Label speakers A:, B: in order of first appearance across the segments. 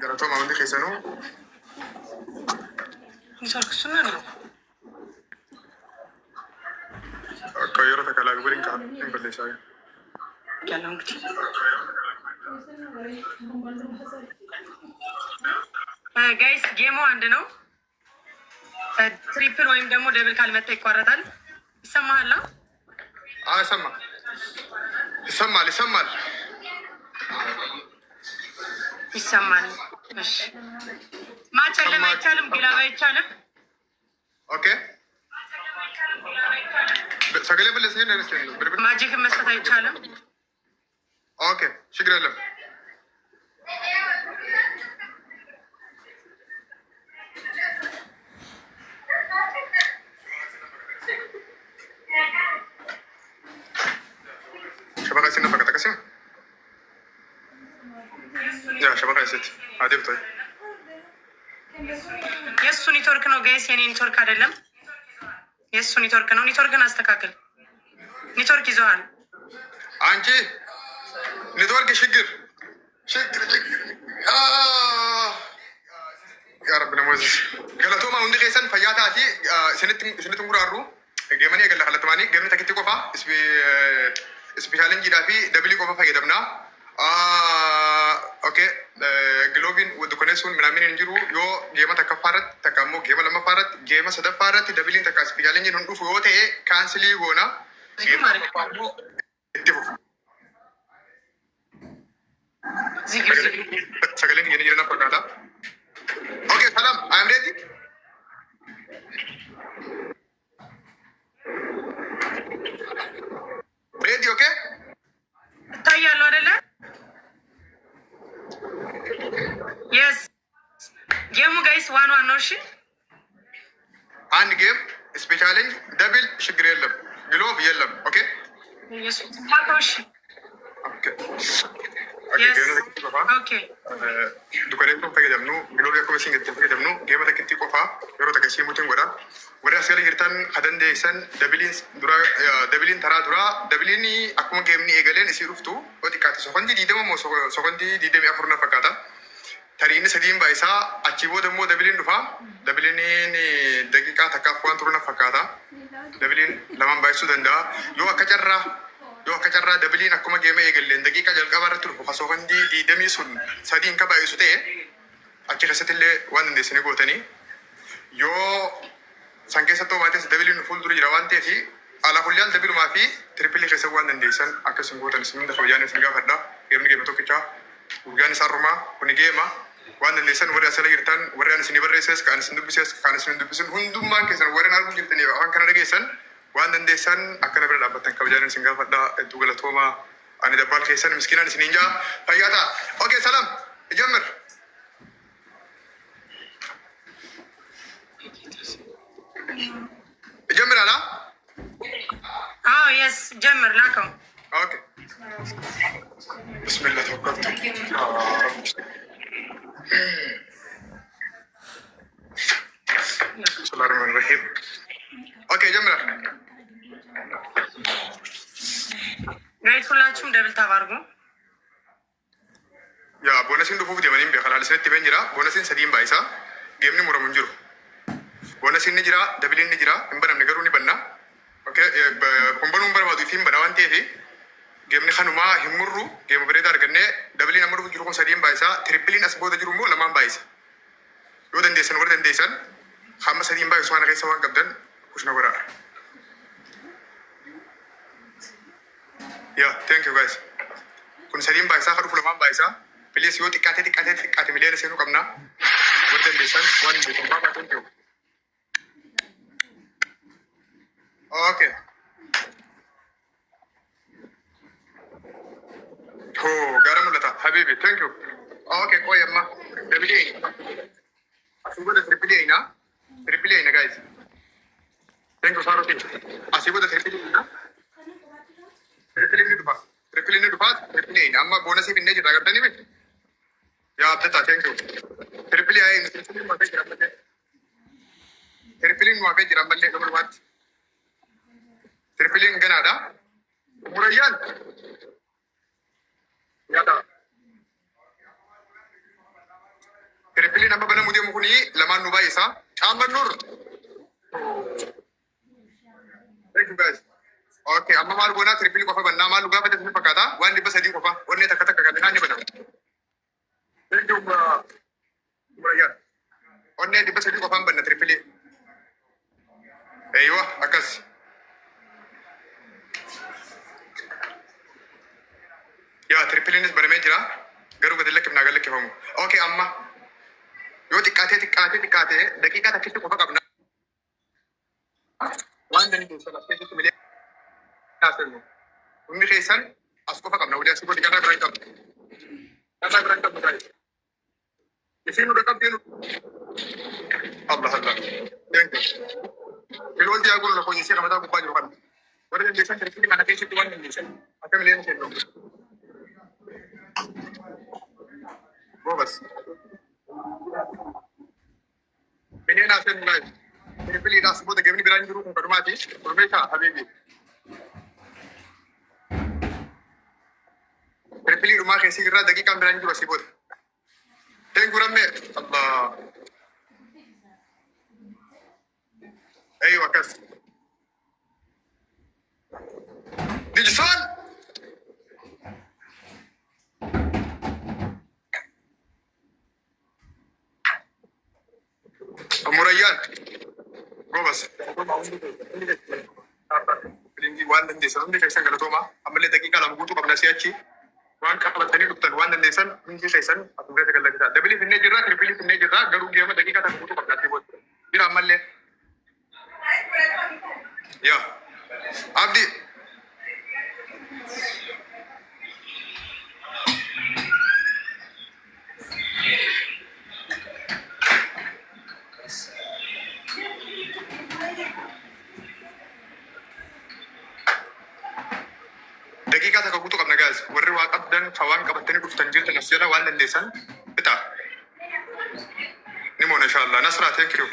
A: قالتهم عندي خيسانو
B: يسار كسرنا
A: كيرتك على قبلين كان بلي شاي
B: كلام كتير ጋይስ ጌሙ አንድ ነው። ትሪፕል ወይም ደግሞ ደብል ካልመጣ ይቋረጣል። ይሰማሃል?
A: ይሰማል ይሰማል ይሰማል
B: ይሰማል። እሺ ማጨለም አይቻልም፣ ግላብ አይቻልም።
A: ኦኬ ሰገሌ በለስ ነው ነው
B: ማጂክ መስጠት አይቻልም።
A: ኦኬ ችግር የለም። شبكة سنة فقط كسر يا شبكة ست عادي بطيء
B: የሱ ኔትወርክ ነው ጋይስ፣ የኔ ኔትወርክ አይደለም። የሱ ኔትወርክ ነው። ኔትወርክን አስተካክል። ኔትወርክ ይዘዋል
A: አንቺ ኔትወርክ ችግር يا رب نموذج قالتهم عندي خيسان فياتاتي سنة مقرارو جيماني قال لك تماني جيمني تكتي كوفا سبيشالين جدا في دبلي كوفا فايدمنا اوكي جلوبين ودكونيسون منامين نجرو يو جيما تكفارت تكامو جيما لما فارت جيما سدفارت دبلين تكا سبيشالين جنون دوفو يوتي كانسلي غونا جيما تكفارو سكالين جيني جينا فقالا اوكي سلام I'm ready ready okay
B: ታያለው አይደለ? የስ ጌሙ ጋይስ ዋን ነው። እሺ
A: አንድ ጌም ስፔሻሊንግ ደብል ችግር የለም፣ ግሎብ የለም። ኦኬ
B: የሱ ታቆሽ ኦኬ
A: dukaneetu fayyadamnu giloobii akkuma isin itti fayyadamnu geema takkitti qofaa yeroo takka ishee mutiin godha warri as gala jirtan hadandeessan dabiliin taraa duraa dabiliin akkuma geemni eegaleen isii dhuftu oo xiqqaate sokontii diidama moo sokontii diidamii afurna fakkaata tariinni sadiin baayisaa achii booda immoo dabiliin dhufa dabiliin daqiiqaa takkaaf waan turuna fakkaata dabiliin lamaan baayisuu danda'a yoo akka carraa dabiliin akkuma geema eegalleen daqiiqaa jalqabaa irratti dhufu kasoo kandi diidamii sun sadiin ka baay'isu ta'e achi keessatti illee waan dandeessanii gootanii yoo san keessatti hubaates dabiliin fuuldura jira waan ta'eef alaa kulliyaal dabilumaa fi tirippilii keessa waan dandeessan akkasuma gootan isin hunda kabajaanii isin gaafadha. Geemni geema tokkicha urgaan isaa rumaa kuni geema waan dandeessan warri asala jirtan warri an isin barreesses kaan isin dubbises kaan isin dubbisin hundummaan keessan warri arguu jirtanii afaan kana dhageessan waan dandeessan akkana bira dhaabbattan kabajaan isin gaafadha. Hedduu galatooma ani dabbaal keessan miskiinaan isin hinjaa fayyaata. Okey salam ijamir ijamir ala
B: የስ ጀምር ላከው።
A: ኦኬ ብስሚላህ ተወከልቱ ብስሚላህ ረህማን ረሂም ኦኬ ጀምር
B: ጋይስ ሁላችሁም ደብል ታብ አድርጉ።
A: ያ ቦነሲን ዱፉፍ ደመኒም ቢኸላል ሰት በንጅራ ቦነሲን ሰዲን ባይሳ ጌምኒ ሙረሙን ጅሩ ቦነሲን ንጅራ ደብሊን ንጅራ እንበረም ነገሩን ይበና ኦኬ ኮምበኑን በረባቱ ፊም በዳዋን ቴፊ ጌምኒ ኸኑማ ሂሙሩ ጌም በሬዳ አርገነ ደብሊን አምሩ ጅሩ ኮን ሰዲን ባይሳ ትሪፕሊን አስቦደ ጅሩ ሞ ለማን ባይሳ ዮ ደንዴሰን ወር ደንዴሰን ኸመ ሰዲን ባይሱ ዋና ከይሰዋን ቀብደን ኩሽ ነው ወራ ያ ቴንክ ዩ ጋይስ ኩን ሰዲን ባይሳ ኸዱ ፍለማን ባይሳ ፕሊስ ዮ ቲቃቴ ሚሊየን ሰኑ ቀምና ወር ደንዴሰን ዋን ቢቶማ ባቶንቴ اوكي هو قرم لتا حبيبي ثانك يو اوكي كويس ما تريبلي اسيبو ده تريبلي هنا جايز ثانك يو سارو اسيبو ده تريبلي هنا تريبلي هنا اما بونس في النجي تاغتني بي يا ابتا ثانك يو تريبلي اي تريبلي ما في جرامبل نمبر 1 Tripilin ganada, Murayan. Yada. Trippilii nama bana mudeemu kuni lamaan nu baay'isa. Caamman nur. Thank you guys. Okay, amma maal goonaa trippilii qofa bannaa maal dhugaa fedhe ni fakkaata. Waan dhibba sadii qofa. Onnee takka takka kan naanni bana. Thank you. Onnee dhibba sadii qofaan banna trippilii. Eeywa akkas. Yaa trippiliinis banamee jira. Garuu gadi lakkifnaa gad lakkifamu. Okay, amma yoo xiqqaatee daqiiqaa takkitti qofa qabna. Waan dandeessan as keessatti milee taasifnu. Hundi keessan as qofa qabna. Waliin asii godhi garaa biraan qabna. Garaa biraan qabna baay'ee. Isiin nu dhaqqabdee nu. Allah Allah. Yeroo diyaa godhu lafa hojii seera mataa gubbaa jiru qabna. Warri dandeessan trippilii kana keessatti waan dandeessan akka milee nu kennu. Bobas. Ini nasi mulai. Ini pilih nasi buat game ni bilang dulu ke rumah ti. Berbeza, Habibi. Ini pilih rumah ke sini kerja dagi kan bilang dulu sibut. Tengguram me. Allah. Ayo wakas. Digital. Murayyan. Gobas. Bilingi waan dandeessan hundi keessan galatooma. Ammallee daqiiqaa lama guutuu qabna si'achi. Waan qabatanii dhuftan waan dandeessan hundi keessan asirratti gallachisaa. Dabilii finnee jirra, trippilii finnee jirra. Garuu geema daqiiqaa takka guutuu qabna asii booda. Jira ammallee. Yaa. Abdi. Daqiiqaa takka guutuu qabna gaas. Warri waa qabdan waan qabatanii dhuftan jirtan as jala waan dandeessan bitaa. Ni moona inshallah. Nasraa thank you.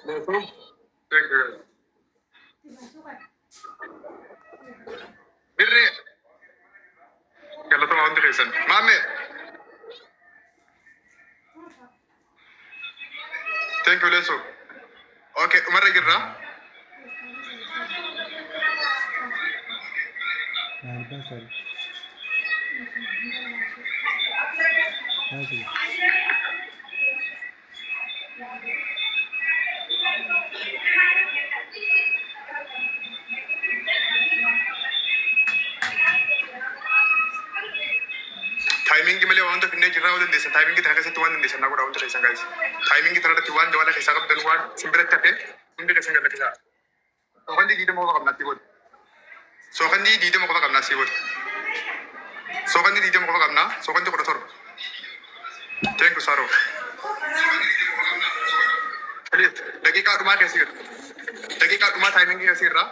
A: Thank you. Birri. Galatuma hundi keessan. Maame. Thank you, Leso. Okay, umarra jirra. Timing malee wanta finne jirra waan dandeessan timing tana keessatti waan dandeessan naa godha wanta keessan guys. Timing tana irratti waan dawala keessaa qabdan waan simbiratti hafe hundi keessan gadhiisa. Sookandi diidama qofa qabna asii booda. Sookandi diidama qofa qabna asii booda. Sookandi diidama qofa qabna. Sookandi 17. Thank you Saro. Daqiiqaa dhumaa keessa jira. Daqiiqaa dhumaa timing keessa irra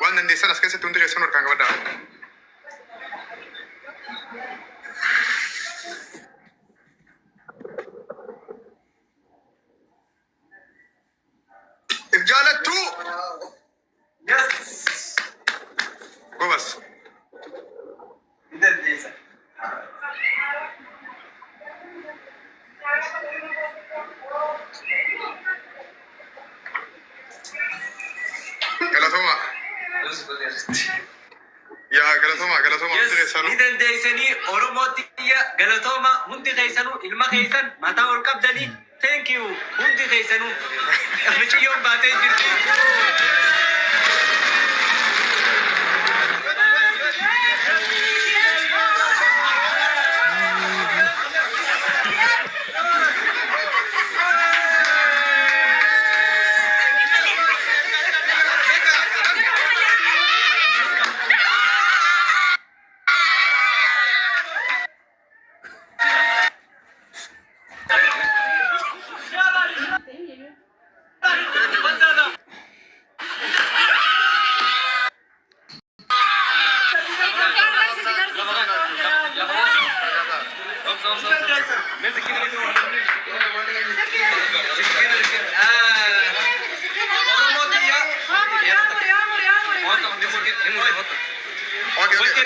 A: waan dandeessan as keessatti hundi keessan harkaan qabadhaa. Jalattu. Yes. Gobas. Galatoma. Ya galatoma hundi keessanu.
C: Ni dandeessanii Oromootti galatoma hundi keessanu ilma keessan mataa ol qabdanii thank you hundi keessanu. Miciyyoon baatee jirti.
A: Oke, oke.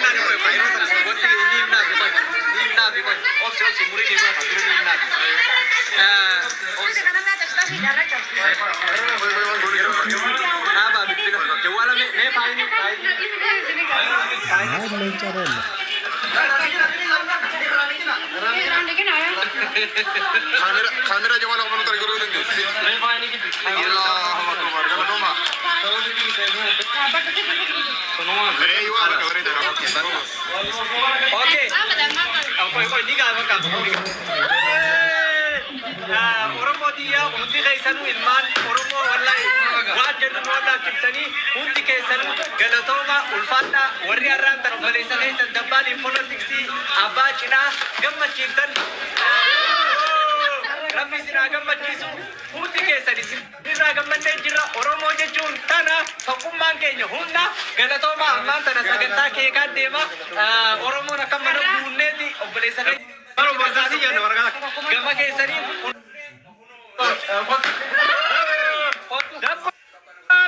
A: Kamera jangan aku menonton guru nanti. Allahu Akbar. Kalau Roma.
C: Oke. Apa ini kan apa? Oromo dia undi kaisanu ilman Oromo wallahi wajib wallahi kitani undi kaisanu galatoma ulfata warri arran tarbalisa kaisan dabbani politics abba china gamma kirtan Rabbi sina gamma kisu undi kaisani sina gamma jira Oromo jechun tana takumman kenya hunna galatoma amman tana saganta ke kadema Oromo nakamana bunneti obbalisa Baru bahasa ya orang gama kayak sini. Dapat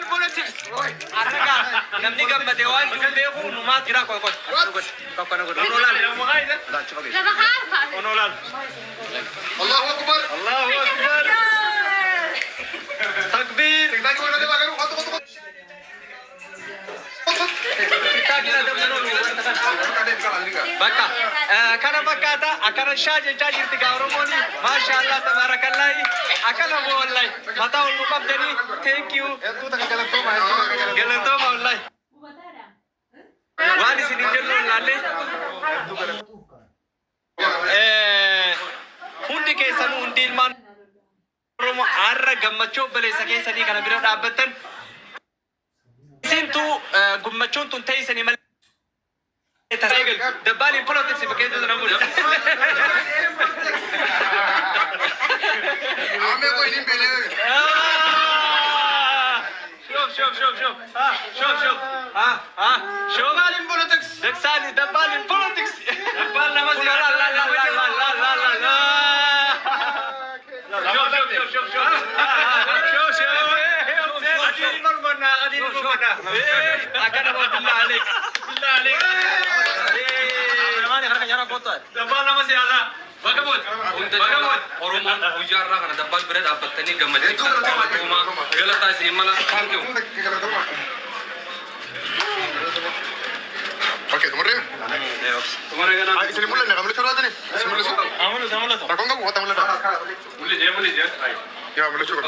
C: politik. Arnaga, namni gama dewan juga aku numat kira kau. Onolan. Onolan.
A: Allahu Akbar.
C: Allahu Akbar. Takbir. Kita kira Baka, kana bakata, akana shaje jajir tiga Oromoni, Masha Allah, tabarakallah, akana mo wallahi, mata ulu kabdani, thank you. Galatoma wallahi. Wali sini jello lalle. Hundi kesan hundi ilman Oromo arra gammacho bale sake sani kana bira dhabbatan. Sintu gummachon tun taysani mal Dabali politics begitu namanya.
A: Ame ko ini bele.
C: Şov. Dabali politics. Deksali dabali politics. Dabal namaz ya. Akan aku billah alik. Dabal nama siapa? Bagamut. Oromo ujarra kana dabal berat abatani gamadi. Oromo galata sih malah thank you.
A: Oke, tumore.
C: Tumore kana.
A: Ay, sini mulai nak, mulai suruh aja nih. Mulai suruh.
C: Amul.
A: Rakong kamu, kata mulai.
C: Mulai dia.
A: Ya, mulai suruh.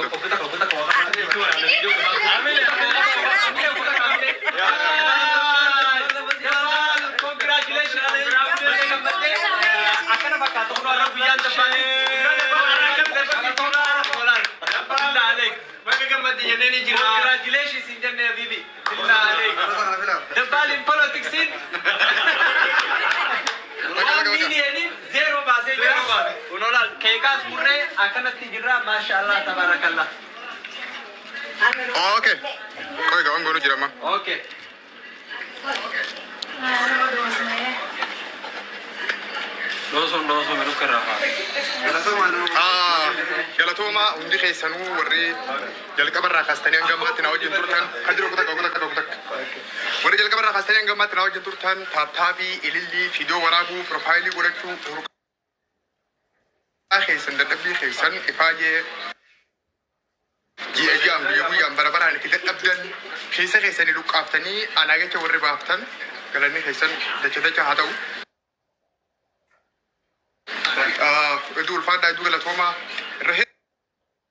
C: Congratulations in Jannah Habibi. Billah alayk. Dabal in politics in. Ini zero base. Unolal kekas murre akan tijra masyaallah tabarakallah.
A: Oke. Oke, kawan guru jirama.
C: Oke. Doson menurut kerana.
A: Galatoma undi kaisanu warri jalka barra khastani anggamat na wajin turtan kadiro kutak. Warri jalka barra khastani anggamat na wajin turtan tabi ililli video warabu profile gurachu kaisan da dabbi kaisan ifaje ji ajam yam barabara ni kidak abdan kaisan ni luqaftani anaga ke warri baftan galani kaisan da cedacha hatau idul fada idul galatoma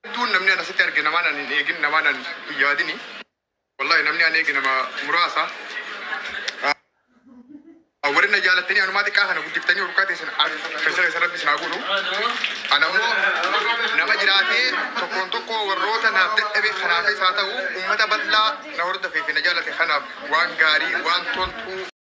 A: Itu namanya nasi tiar gina mana ni egin nama nan yadi ni, wallahi namanya ane egin nama murasa. Warin na jalan tani anu mati kahan aku tani urukati sen kesel bis nagu nu. Anamu nama jirati toko warrota na ebe khanafi saata u ummata badla na urda fi na jalan khana wan gari wan tontu